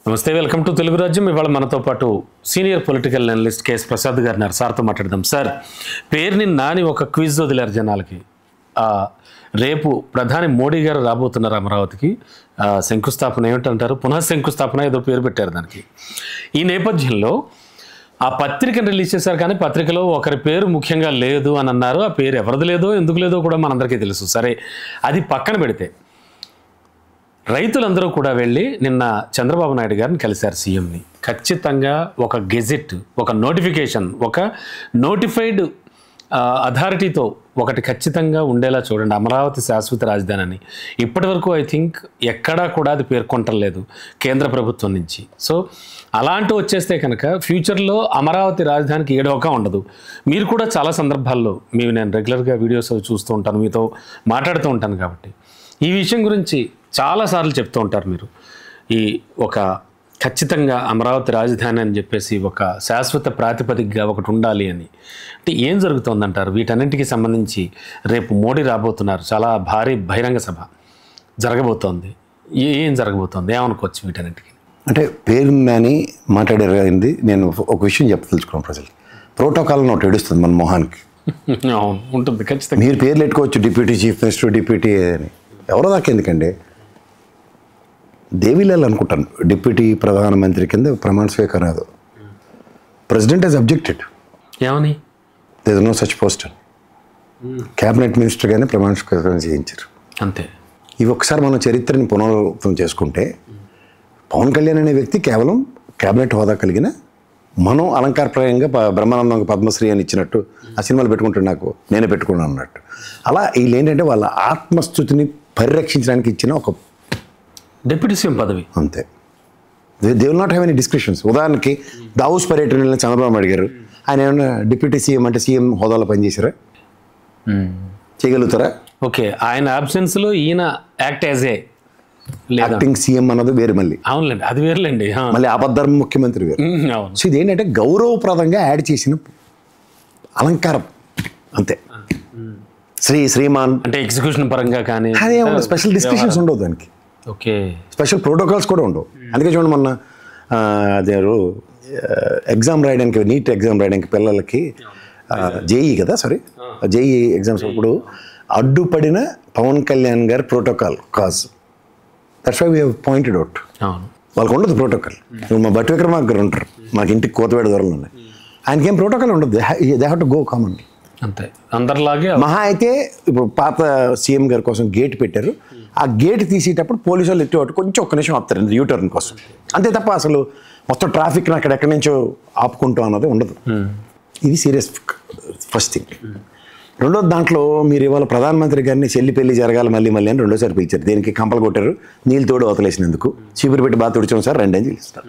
నమస్తే, welcome to Telugu రాజ్యం. ఇవాళ మనతో పాటు senior political analyst KS Prasad గారు ఉన్నారు. సార్తో మాట్లాడదాం. సార్, పేరుని నాని ఒక క్విజ్ వదిలారు జనాలకి. రేపు ప్రధాని మోడీ గారు రాబోతున్నారు అమరావతికి. శంకుస్థాపన ఏమిటంటారు, పునః శంకుస్థాపన ఏదో పేరు పెట్టారు దానికి. ఈ నేపథ్యంలో ఆ పత్రికను రిలీజ్ చేశారు, కానీ పత్రికలో ఒకరి పేరు ముఖ్యంగా లేదు అని అన్నారు. ఆ పేరు ఎవరిది లేదో ఎందుకు లేదో కూడా మనందరికీ తెలుసు. సరే, అది పక్కన పెడితే రైతులందరూ కూడా వెళ్ళి నిన్న చంద్రబాబు నాయుడు గారిని కలిశారు, సీఎంని. ఖచ్చితంగా ఒక గెజెట్, ఒక నోటిఫికేషన్, ఒక నోటిఫైడ్ అథారిటీతో ఒకటి ఖచ్చితంగా ఉండేలా చూడండి, అమరావతి శాశ్వత రాజధాని అని. ఇప్పటి వరకు ఐ థింక్ ఎక్కడా కూడా అది పేర్కొంటలేదు కేంద్ర ప్రభుత్వం నుంచి. సో అలాంటి వచ్చేస్తే కనుక ఫ్యూచర్లో అమరావతి రాజధానికి ఏడోకా ఉండదు. మీరు కూడా చాలా సందర్భాల్లో నేను రెగ్యులర్గా వీడియోస్ చూస్తూ ఉంటాను, మీతో మాట్లాడుతూ ఉంటాను కాబట్టి ఈ విషయం గురించి చాలాసార్లు చెప్తూ ఉంటారు మీరు. ఈ ఒక ఖచ్చితంగా అమరావతి రాజధాని అని చెప్పేసి ఒక శాశ్వత ప్రాతిపదికగా ఒకటి ఉండాలి అని. అంటే ఏం జరుగుతుందంటారు వీటన్నింటికి సంబంధించి? రేపు మోడీ రాబోతున్నారు, చాలా భారీ బహిరంగ సభ జరగబోతోంది. ఏం జరగబోతోంది, ఏమనుకోవచ్చు వీటన్నింటికి? అంటే పేరు అని మాట్లాడారు కదండి. నేను ఒక విషయం చెప్పదలుచుకున్నాను ప్రజలు. ప్రోటోకాల్ ఒకటి ఏడుస్తుంది మన మొహానికి. అవును, ఉంటుంది ఖచ్చితంగా. మీరు పేర్లు పెట్టుకోవచ్చు, డిప్యూటీ చీఫ్ మినిస్టర్, డిప్యూటీ అని. ఎవరో దాకా ఎందుకండి? దేవిలాల్ అనుకుంటాను డిప్యూటీ ప్రధానమంత్రి కింద ప్రమాణ స్వీకారం. President has objected. ఏమని? There is no such post. Cabinet minister గానే ప్రమాణ స్వీకారం చేయించారు, అంతే. ఇవి ఒకసారి మనం చరిత్రని పునరావృతం చేసుకుంటే, పవన్ కళ్యాణ్ అనే వ్యక్తి కేవలం క్యాబినెట్ హోదా కలిగిన, మనం అలంకారప్రాయంగా బ్రహ్మానందం పద్మశ్రీ అని ఇచ్చినట్టు ఆ సినిమాలు పెట్టుకుంటాడు, నాకు నేనే పెట్టుకున్నాను అన్నట్టు. అలా వీళ్ళు ఏంటంటే వాళ్ళ ఆత్మస్థుతిని పరిరక్షించడానికి ఇచ్చిన ఒక డిప్యూటీ సీఎం పదవి, అంతే. They will not have any discussions. ఉదాహరణకి దావూస్ పర్యటన చంద్రబాబు అడిగారు, ఆయన ఏమన్నా డిప్యూటీ సీఎం అంటే సీఎం హోదాలో పనిచేశారా? చేయగలుగుతారా? ఓకే, ఆయన అబ్సెన్స్లో ఈయన act as a acting CM అన్నది వేరు. మళ్ళీ అవునులేండి, అది వేరులేండి. మళ్ళీ ఆపద్ధర్మ ముఖ్యమంత్రి వేరు. సో ఇదేంటంటే గౌరవప్రదంగా యాడ్ చేసిన అలంకారం, అంతే. శ్రీమాన్ అంటే ఎగ్జిక్యూషన్ పరంగా కానీ అదే స్పెషల్ డిస్కషన్స్ ఉండవు దానికి. ఓకే, స్పెషల్ ప్రోటోకాల్స్ కూడా ఉండవు. అందుకే చూడండి, మొన్న అదే ఎగ్జామ్ రాయడానికి, నీట్ ఎగ్జామ్ రాయడానికి పిల్లలకి జేఈ కదా, సారీ జేఈ ఎగ్జామ్స్ అప్పుడు అడ్డుపడిన పవన్ కళ్యాణ్ గారి protocol cause. That's why we have pointed out. వాళ్ళకు ఉండదు ప్రోటోకాల్. మా భట్టి విక్రమార్క గారు ఉంటారు, మాకు ఇంటికి కోతవేడ దూరంలో ఉన్నాయి. ఆయనకి ఏం ప్రోటోకాల్ ఉండదు. They have to go common, అంతే. అందరిలాగే మహా అయితే ఇప్పుడు పాత సీఎం గారి కోసం గేట్ పెట్టారు, ఆ గేట్ తీసేటప్పుడు పోలీసు వాళ్ళు ఎట్టి కొంచెం ఒక్క నిమిషం ఆపుతారు యూటర్న్ కోసం, అంతే తప్ప అసలు మొత్తం ట్రాఫిక్ని అక్కడెక్కడి నుంచో ఆపుకుంటాం అన్నది ఉండదు. ఇది సీరియస్ ఫస్ట్ థింగ్. రెండోది, దాంట్లో మీరు ఇవాళ ప్రధానమంత్రి గారిని చెల్లి పెళ్లి జరగాలి మళ్ళీ మళ్ళీ అని రెండోసారి పిలిచారు. దేనికి? కంపలు కొట్టారు, నీళ్ళు తోడు అవతలేసినందుకు. చీపురు పెట్టి బాగా తుడిచాం సార్, రెండని పిలుస్తారు.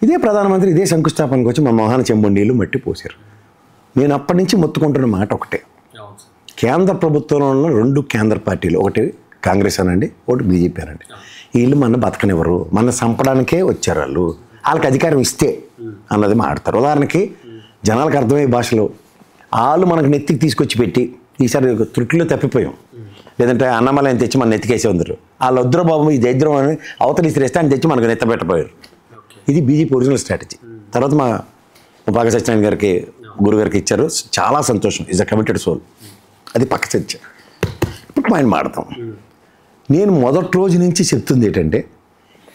ఇదే ప్రధానమంత్రి ఇదే శంకుస్థాపనకు వచ్చి మా మొహాన చెంబు నీళ్ళు మట్టి పోసారు. నేను అప్పటి నుంచి మొత్తుకుంటున్న మాట ఒకటే, కేంద్ర ప్రభుత్వంలో ఉన్న రెండు కేంద్ర పార్టీలు, ఒకటి కాంగ్రెస్ అనండి, ఒకటి బీజేపీ అనండి, వీళ్ళు మన బతకనివ్వరు, మన చంపడానికే వచ్చారు. వాళ్ళకి అధికారం ఇస్తే అన్నది మాట్లాడతారు. ఉదాహరణకి జనాలకు అర్థమయ్యే భాషలో వాళ్ళు మనకు నెత్తికి తీసుకొచ్చి పెట్టి, ఈసారి త్రుటిలో తప్పిపోయాం, లేదంటే అన్నమలయం తెచ్చి మన నెత్తికేసే ఉందరు, వాళ్ళు వద్దురు బాబు ఈ దరిద్రం అని అవతలి ఇస్తే అని తెచ్చి మనకు నెత్తబెట్టపోయారు. ఇది బీజేపీ ఒరిజినల్ స్ట్రాటజీ. తర్వాత మా పాక సత్యనారాయణ గారికి, గురుగారికి ఇచ్చారు, చాలా సంతోషం. Is a committed soul. అది పక్క చర్చ. ఇప్పుడు ఆయన మాడతాం. నేను మొదటి రోజు నుంచి చెప్తుంది ఏంటంటే,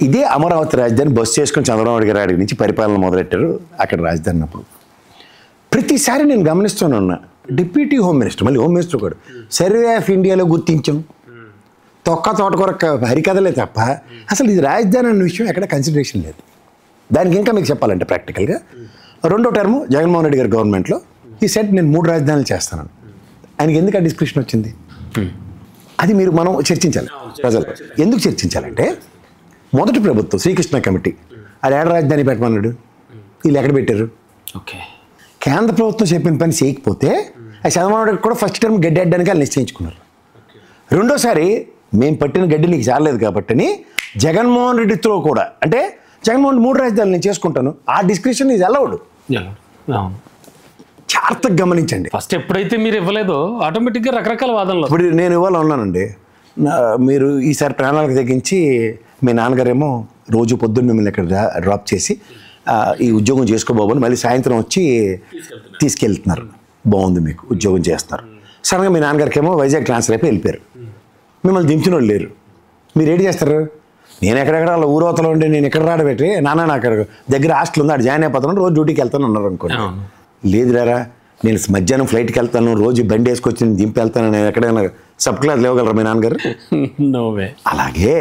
ఇదే అమరావతి రాజధాని బస్సు చేసుకుని చంద్రబాబు గారి అడిగి నుంచి పరిపాలన మొదలెట్టారు అక్కడ రాజధాని అప్పుడు. ప్రతిసారి నేను గమనిస్తూనే ఉన్నా, డిప్యూటీ హోమ్ మినిస్టర్, మళ్ళీ హోమ్ మినిస్టర్ కూడా సర్వే ఆఫ్ ఇండియాలో గుర్తించాం, తొక్క తోటకూర హరికథలే తప్ప అసలు ఇది రాజధాని అన్న విషయం ఎక్కడ కన్సిడరేషన్ లేదు. దానికి ఇంకా మీకు చెప్పాలంటే ప్రాక్టికల్గా రెండో టర్మ్ జగన్మోహన్ రెడ్డి గారి గవర్నమెంట్లో ఈ సెట్ నేను 3 రాజధానులు చేస్తాను. ఆయనకి ఎందుకు ఆ డిస్క్రిప్షన్ వచ్చింది? అది మనం చర్చించాలి ప్రజలు. ఎందుకు చర్చించాలంటే, మొదటి ప్రభుత్వం శ్రీకృష్ణ కమిటీ అది ఏడ రాజధాని పెట్టమన్నాడు, వీళ్ళు ఎక్కడ పెట్టారు? ఓకే, కేంద్ర ప్రభుత్వం చెప్పిన పని చేయకపోతే ఆ చంద్రబాబు నాయుడు కూడా ఫస్ట్ టర్మ్ గడ్డి అడ్డానికి వాళ్ళు నిశ్చయించుకున్నారు. రెండోసారి మేము పట్టిన గడ్డి నీకు చాలలేదు కాబట్టి జగన్మోహన్ రెడ్డితో కూడా, అంటే జగన్మోహన్ 3 రాజధానులు నేను చేసుకుంటాను, ఆ డిస్క్రిప్షన్ ఈజ్ అలౌడ్. జాగ్రత్తగా గమనించండి. ఫస్ట్ ఎప్పుడైతే మీరు ఇవ్వలేదో ఆటోమేటిక్గా రకరకాల వాదనలు. ఇప్పుడు నేను ఇవ్వాలని ఉన్నానండి, మీరు ఈసారి ప్రాణాలకు తగ్గించి మీ నాన్నగారేమో రోజు పొద్దున్న మిమ్మల్ని ఇక్కడ డ్రాప్ చేసి ఈ ఉద్యోగం చేసుకోబోబని మళ్ళీ సాయంత్రం వచ్చి తీసుకెళ్తున్నారు. బాగుంది, మీకు ఉద్యోగం చేస్తున్నారు. సడన్గా మీ నాన్నగారికి ఏమో వైజాగ్ ట్రాన్స్ఫర్ అయిపోయి వెళ్ళిపోయారు. మిమ్మల్ని దించిన వాళ్ళు లేరు. మీరు ఏంటి చేస్తారు? నేను ఎక్కడెక్కడ వాళ్ళ ఊరవతలో ఉండి నేను ఎక్కడ రాడబెట్టి నాన్న నాకు దగ్గర హాస్టల్ ఉంది, అక్కడ జాయిన్ అయిపోతాను, రోజు డ్యూటీకి వెళ్తాను అన్నారు అనుకోండి. లేదు రారా, నేను మధ్యాహ్నం ఫ్లైట్కి వెళ్తాను, రోజు బండి వేసుకొచ్చి నేను దింపి వెళ్తాను, నేను ఎక్కడైనా సబ్ క్లాస్ లేవగలరా మీ నాన్నగారు? నోవే. అలాగే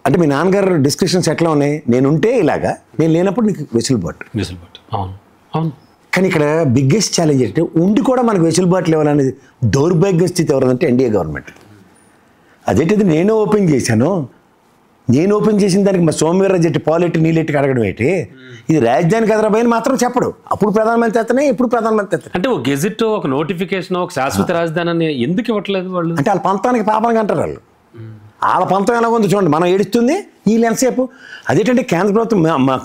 అంటే మీ నాన్నగారు డిస్క్రిప్షన్స్ ఎట్లా ఉన్నాయి? నేనుంటే ఇలాగా, నేను లేనప్పుడు నీకు వెసులుబాటు. అవును అవును. కానీ ఇక్కడ బిగ్గెస్ట్ ఛాలెంజ్ ఏంటంటే ఉండి కూడా మనకు వెసులుబాటు లేవాలనేది దౌర్భాగ్య స్థితి ఎవరంటే ఎన్డీఏ గవర్నమెంట్. అదేంటిది నేను ఓపెన్ చేశాను, నేను ఓపెన్ చేసిన దానికి మా సోమవీర్రాజు జెట్టి పాలెట్టి నీళ్ళెట్టి అడగడం ఏంటి? ఇది రాజధానికి హైదరాబాద్ మాత్రం చెప్పడు. అప్పుడు ప్రధానమంత్రి అతనే, ఇప్పుడు ప్రధానమంత్రి అతనే. అంటే ఒక గెజిట్, ఒక నోటిఫికేషన్, ఒక శాశ్వత రాజధాని అని ఎందుకు ఇవ్వట్లేదు వాళ్ళు? అంటే వాళ్ళ పంతానికి పాపంగా అంటారు వాళ్ళు. వాళ్ళ పంతం ఎలా ఉంది చూడండి, మనం ఏడుస్తుంది వీళ్ళు ఎంతసేపు. అదేంటంటే కేంద్ర ప్రభుత్వం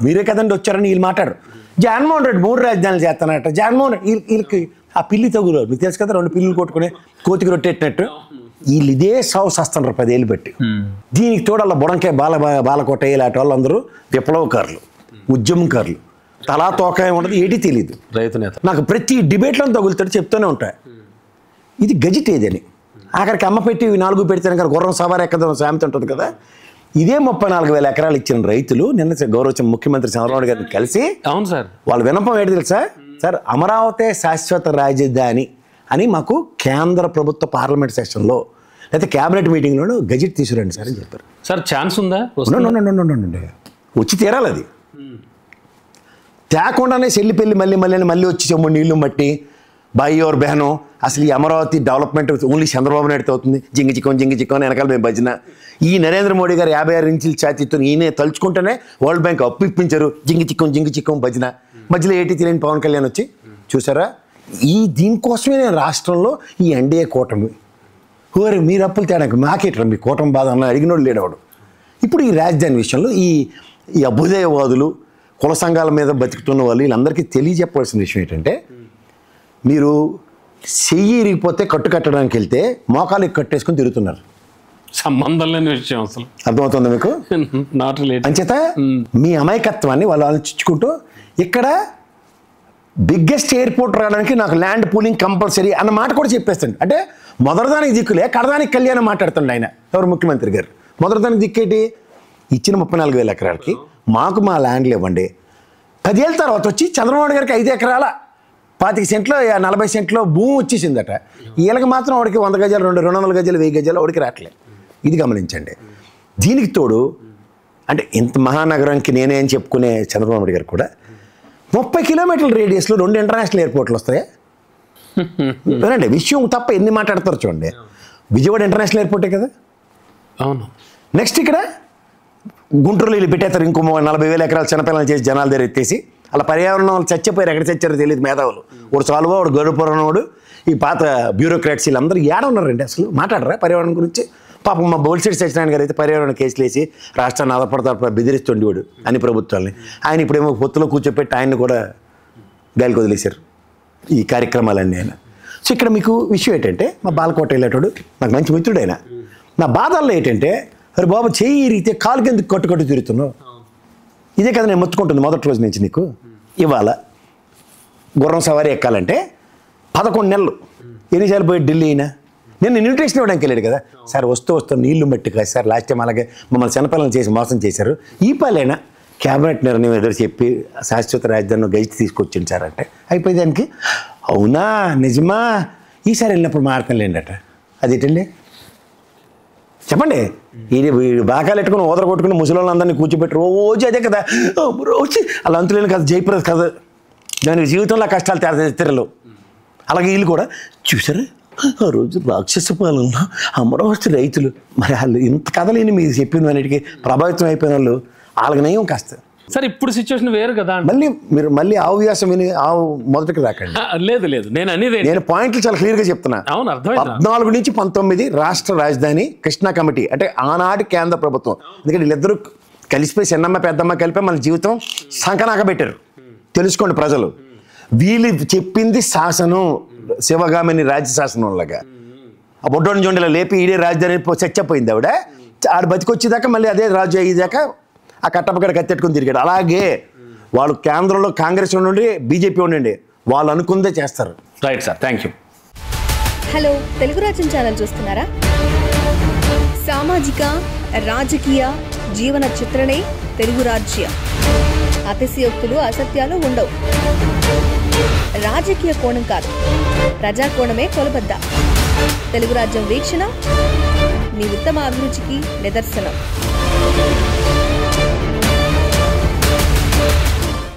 మీరే కదండి వచ్చారని వీళ్ళు మాట్లాడరు. జగన్మోహన్ రెడ్డి 3 రాజధానులు చేస్తానట. జగన్మోహన్ రెడ్డి వీళ్ళకి ఆ పిల్లి తగులు మీకు తెలుసు కదా, 2 పిల్లులు కొట్టుకుని కోతికి రొట్టెట్టినట్టు వీళ్ళు ఇదే సాగు చేస్తున్నారు 10 ఏళ్ళు పెట్టి. దీనికి తోడు వాళ్ళ బుడంకాయ బాలకోట ఇలాంటి వాళ్ళు అందరూ విప్లవకారులు, ఉద్యమకారులు, తలా తోక ఉండదు, ఏటీ తెలియదు. రైతు నేత నాకు ప్రతి డిబేట్లో తగులుతాడు, చెప్తూనే ఉంటాయి ఇది గజిట్ ఏదని. ఆఖరికి అమ్మ పెట్టి 4 పెడితేనే కానీ గుర్రం సవారి ఎక్కదని సామెత ఉంటుంది కదా. ఇదే 34,000 ఎకరాలు ఇచ్చిన రైతులు నిన్న గౌరవ ముఖ్యమంత్రి చంద్రబాబు గారిని కలిసి, అవును సార్, వాళ్ళ విన్నపం ఏంటి తెలుసా సార్? అమరావతి శాశ్వత రాజధాని అని మాకు కేంద్ర ప్రభుత్వ పార్లమెంట్ సెషన్లో లేకపోతే క్యాబినెట్ మీటింగ్లో గజిట్ తీసుకురండి సార్ అని చెప్పారు. సార్ ఛాన్స్ ఉందా? వచ్చి తీరాలి. అది తేకుండానే చెల్లి పెళ్ళి మళ్ళీ వచ్చి చెమ్ము నీళ్లు మట్టి బాయి ఎవరు బెహను. అసలు ఈ అమరావతి డెవలప్మెంట్ ఓన్లీ చంద్రబాబు నాయుడుతో అవుతుంది. జింగి చిక్కని వెనకాల మేము భజన. ఈ నరేంద్ర మోడీ గారు 56 ఇంచుల ఛాతీతో ఈయనే తలుచుకుంటేనే వరల్డ్ బ్యాంక్ అప్పు ఇప్పించారు. జింగి చిక్కం భజన. మధ్యలో ఏటీ తెలియని పవన్ కళ్యాణ్ వచ్చి చూసారా, దీనికోసమే నేను రాష్ట్రంలో ఈ ఎన్డీఏ కూటమి ఓరే మీరు అప్పులు తేడానికి మాకేట్రా మీ కూటమి బాధ అన్న అడిగినోడు లేడవాడు. ఇప్పుడు ఈ రాజధాని విషయంలో ఈ అభ్యుదయవాదులు, కుల సంఘాల మీద బతుకుతున్న వాళ్ళు వీళ్ళందరికీ తెలియజెప్పవలసిన విషయం ఏంటంటే, మీరు చెయ్యి ఇరిగిపోతే కట్టడానికి వెళ్తే మోకాలు కట్టేసుకుని తిరుగుతున్నారు. సంబంధం లేని విషయం అసలు. అర్థమవుతుందా మీకు? Not related. అంచేత మీ అమాయకత్వాన్ని వాళ్ళు ఆలోచించుకుంటూ ఇక్కడ బిగ్గెస్ట్ ఎయిర్పోర్ట్ రావడానికి నాకు ల్యాండ్ పూలింగ్ కంపల్సరీ అన్న మాట కూడా చెప్పేస్తాడు. అంటే మొదటిదానికి దిక్కులే కడదానికి కళ్యాణం మాట్లాడుతుండే ఆయన, ఎవరు ముఖ్యమంత్రి గారు. మొదటిదానికి దిక్కేటి ఇచ్చిన 34,000 ఎకరాలకి మాకు మా ల్యాండ్లు ఇవ్వండి. 10 ఏళ్ళ తర్వాత వచ్చి చంద్రబాబు గారికి 5 ఎకరాల 25 సెంట్లో 40 సెంట్లో భూమి వచ్చేసిందట. వీళ్ళకి మాత్రం వాడికి 100 గజాలు 200 గజాలు 1000 గజాలు వాడికి రావట్లేదు. ఇది గమనించండి. దీనికి తోడు అంటే ఇంత మహానగరానికి నేనే అని చెప్పుకునే చంద్రబాబు నాయుడు గారు కూడా 30 కిలోమీటర్ల రేడియస్లో 2 ఇంటర్నేషనల్ ఎయిర్పోర్ట్లు వస్తాయి. వినండి విషయం తప్ప ఎన్ని మాట్లాడతారు చూడండి. విజయవాడ ఇంటర్నేషనల్ ఎయిర్పోర్టే కదా. అవును. నెక్స్ట్ ఇక్కడ గుంటూరులో వీళ్ళు పెట్టేస్తారు ఇంకో 40,000 ఎకరాలు చిన్నపిల్లలు చేసి జనాల దగ్గర ఎత్తేసి. అలా పర్యావరణం వాళ్ళు చచ్చిపోయారు, ఎక్కడ చచ్చారో తెలియదు మేధావులు. వాడు చాలువా, వాడు గడుపురనోడు, ఈ పాత బ్యూరోక్రాట్స్ వీళ్ళందరూ ఏడ ఉన్నారండి అసలు మాట్లాడరా పర్యావరణం గురించి? పాపం మా బోల్సెట్టి సత్యనారాయణ గారు అయితే పర్యావరణ కేసులు వేసి రాష్ట్రాన్ని ఆధారపడతా బెదిరిస్తుండేవాడు అన్ని ప్రభుత్వాలని. ఆయన ఇప్పుడేమో పొత్తులో కూర్చోపెట్టి ఆయన్ని కూడా గాలికి వదిలేశారు ఈ కార్యక్రమాలన్నీ ఆయన. సో ఇక్కడ మీకు విషయం ఏంటంటే, మా బాలకోట వెళ్ళేటోడు నాకు మంచి మిత్రుడు ఆయన. నా బాధల్లో ఏంటంటే, అరే బాబు చెయ్యి ఇరిగితే కాలు కింద కట్టు తిరుగుతున్నావు. ఇదే కదా నేను మొత్తుకుంటుంది మొదటి రోజు నుంచి నీకు. ఇవాళ గుర్రం సవారీ ఎక్కాలంటే 11 నెలలు ఎన్నిసార్లు పోయి ఢిల్లీ అయినా. నేను ఇన్విటేషన్ ఇవ్వడానికి వెళ్ళాడు కదా సార్, వస్తూ నీళ్లు మట్టి కాదు సార్, లాస్ట్ టైం అలాగే మమ్మల్ని చిన్నపిల్లలు చేసి మోసం చేశారు. ఈ పాలైనా క్యాబినెట్ నిర్ణయం ఎదురు చెప్పి శాశ్వత రాజధాని గెజిట్ తీసుకొచ్చింది సార్ అంటే అయిపోయి దానికి అవునా నిజమా ఈసారి వెళ్ళినప్పుడు మాట్లాడలేండట. అదేంటండి చెప్పండి. ఇది బాగా పెట్టుకుని ఓదర కొట్టుకుని ముసలిళ్ళందరినీ కూర్చోబెట్టి రోజు అదే కదా రోజు అలా అంతులేని కదా జయప్రద కదా, దానికి జీవితంలో కష్టాలు తెరలు. అలాగే వీళ్ళు కూడా చూసారా ఆ రోజు రాక్షస పాలన అమరావతి రైతులు, మరి వాళ్ళు ఇంత కథలేని మీరు చెప్పిన వాటికి ప్రభావితం అయిపోయిన వాళ్ళు వాళ్ళకి నయం కాస్త. సార్ ఇప్పుడు సిచ్యువేషన్ వేరు కదా. మళ్ళీ ఆవు వ్యాసం విని ఆవు మొదటికి రాకండి. లేదు నేను పాయింట్లు చాలా క్లియర్గా చెప్తున్నా. 14 నుంచి 19 రాష్ట్ర రాజధాని కృష్ణా కమిటీ అంటే ఆనాటి కేంద్ర ప్రభుత్వం. ఎందుకంటే వీళ్ళిద్దరూ కలిసిపోయి చిన్నమ్మ పెద్దమ్మ కలిపి మన జీవితం సంకనాక పెట్టారు. తెలుసుకోండి ప్రజలు. వీళ్ళు చెప్పింది శాసనం, శివగామిని రాజ్య శాసనం లాగా. ఆ బొడ్డోని జొండలో లేపి ఈడే రాజధాని చచ్చిపోయింది ఆవిడ. ఆడు బతికొచ్చేదాకా మళ్ళీ అదే రాజు అయ్యేదాకా ఆ కట్టపక్కడ కత్తెట్టుకుని తిరిగాడు. అలాగే వాళ్ళు కేంద్రంలో కాంగ్రెస్ ఉండండి, బీజేపీ ఉండండి, వాళ్ళు అనుకుందే చేస్తారు. Right sir, thank you. Hello, Telugu రాజ్యం ఛానల్ చూస్తున్నారా? సామాజిక రాజకీయ జీవన చిత్రణే తెలుగు రాజ్యం. అతిశయోక్తులు అసత్యాలు ఉండవు. రాజకీయ కోణం కాదు, ప్రజా కోణమే కొలబద్ద. తెలుగు రాజ్యం వీక్షణ మీ ఉత్తమ అభిరుచికి నిదర్శనం.